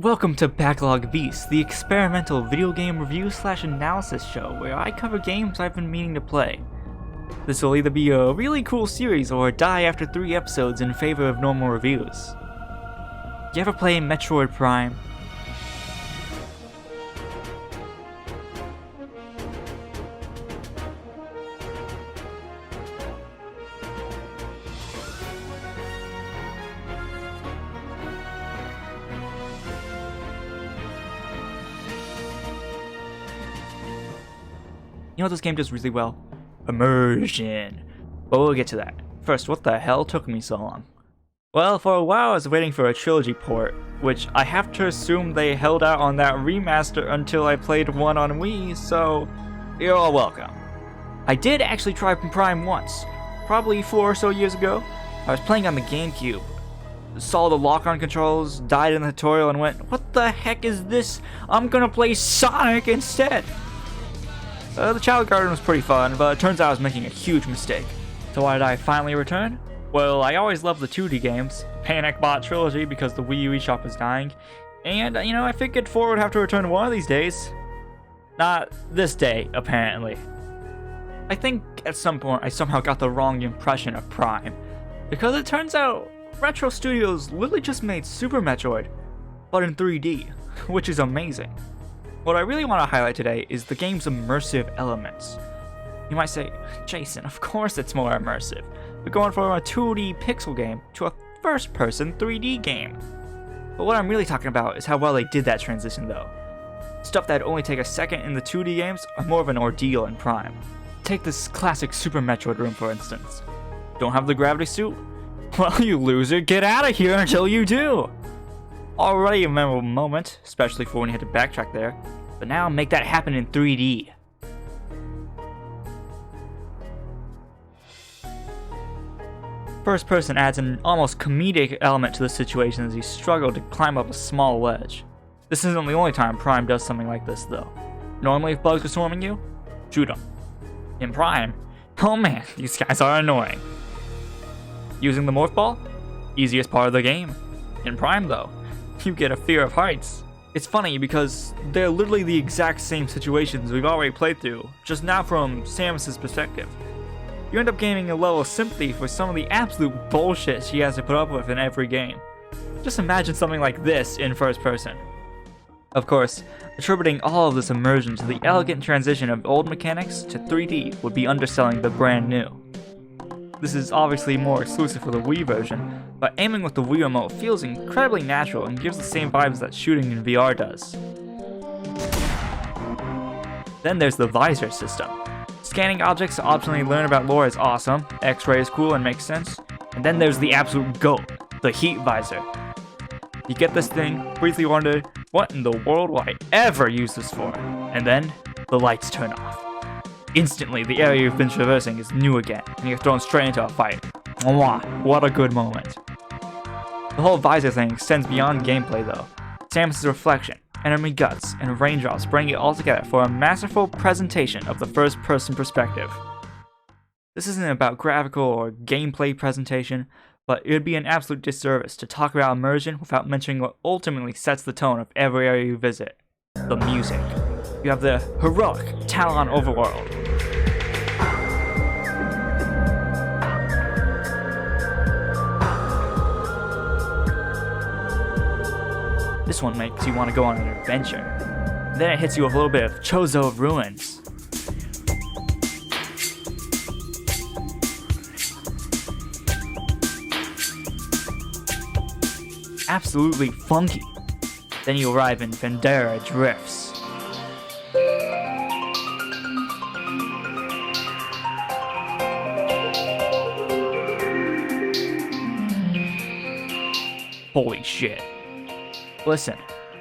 Welcome to Backlog Beast, the experimental video game review/analysis show where I cover games I've been meaning to play. This will either be a really cool series or die after 3 episodes in favor of normal reviews. You ever play Metroid Prime? You know what this game does really well? Immersion. But we'll get to that. First, what the hell took me so long? Well, for a while I was waiting for a trilogy port, which I have to assume they held out on that remaster until I played one on Wii, so you're all welcome. I did actually try Prime once, probably 4 or so years ago. I was playing on the GameCube, saw the lock-on controls, died in the tutorial, and went, what the heck is this? I'm gonna play Sonic instead! The Child Garden was pretty fun, but it turns out I was making a huge mistake. So why did I finally return? Well, I always loved the 2D games, Panic Bot Trilogy because the Wii U eShop was dying, and I figured 4 would have to return one of these days. Not this day, apparently. I think at some point I somehow got the wrong impression of Prime, because it turns out Retro Studios literally just made Super Metroid, but in 3D, which is amazing. What I really want to highlight today is the game's immersive elements. You might say, Jason, of course it's more immersive. We're going from a 2D pixel game to a first-person 3D game. But what I'm really talking about is how well they did that transition though. Stuff that only take a second in the 2D games are more of an ordeal in Prime. Take this classic Super Metroid room for instance. Don't have the gravity suit? Well, you loser, get out of here until you do! Already a memorable moment, especially for when you had to backtrack there, but now make that happen in 3D. First person adds an almost comedic element to the situation as you struggle to climb up a small ledge. This isn't the only time Prime does something like this though. Normally if bugs are swarming you, shoot them. In Prime, oh man, these guys are annoying. Using the morph ball? Easiest part of the game. In Prime though, you get a fear of heights. It's funny because they're literally the exact same situations we've already played through, just now from Samus's perspective. You end up gaining a level of sympathy for some of the absolute bullshit she has to put up with in every game. Just imagine something like this in first person. Of course, attributing all of this immersion to the elegant transition of old mechanics to 3D would be underselling the brand new. This is obviously more exclusive for the Wii version, but aiming with the Wii remote feels incredibly natural and gives the same vibes that shooting in VR does. Then there's the visor system. Scanning objects to optionally learn about lore is awesome, X-ray is cool and makes sense, and then there's the absolute GOAT, the heat visor. You get this thing, briefly wonder, what in the world will I ever use this for? And then, the lights turn off. Instantly, the area you've been traversing is new again, and you're thrown straight into a fight. Mwah, what a good moment. The whole visor thing extends beyond gameplay though. Samus's reflection, enemy guts, and raindrops bring it all together for a masterful presentation of the first-person perspective. This isn't about graphical or gameplay presentation, but it would be an absolute disservice to talk about immersion without mentioning what ultimately sets the tone of every area you visit. The music. You have the heroic Talon overworld. This one makes you want to go on an adventure. Then it hits you with a little bit of Chozo Ruins. Absolutely funky. Then you arrive in Vendera Drifts. Holy shit. Listen,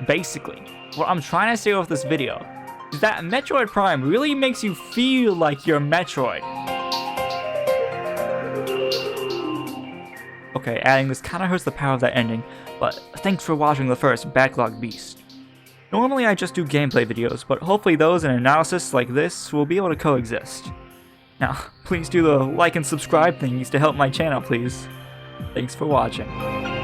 basically, what I'm trying to say with this video is that Metroid Prime really makes you feel like you're Metroid. Okay, adding this kinda hurts the power of that ending, but thanks for watching the first Backlog Beast. Normally I just do gameplay videos, but hopefully those and analysis like this will be able to coexist. Now, please do the like and subscribe thingies to help my channel, please. Thanks for watching.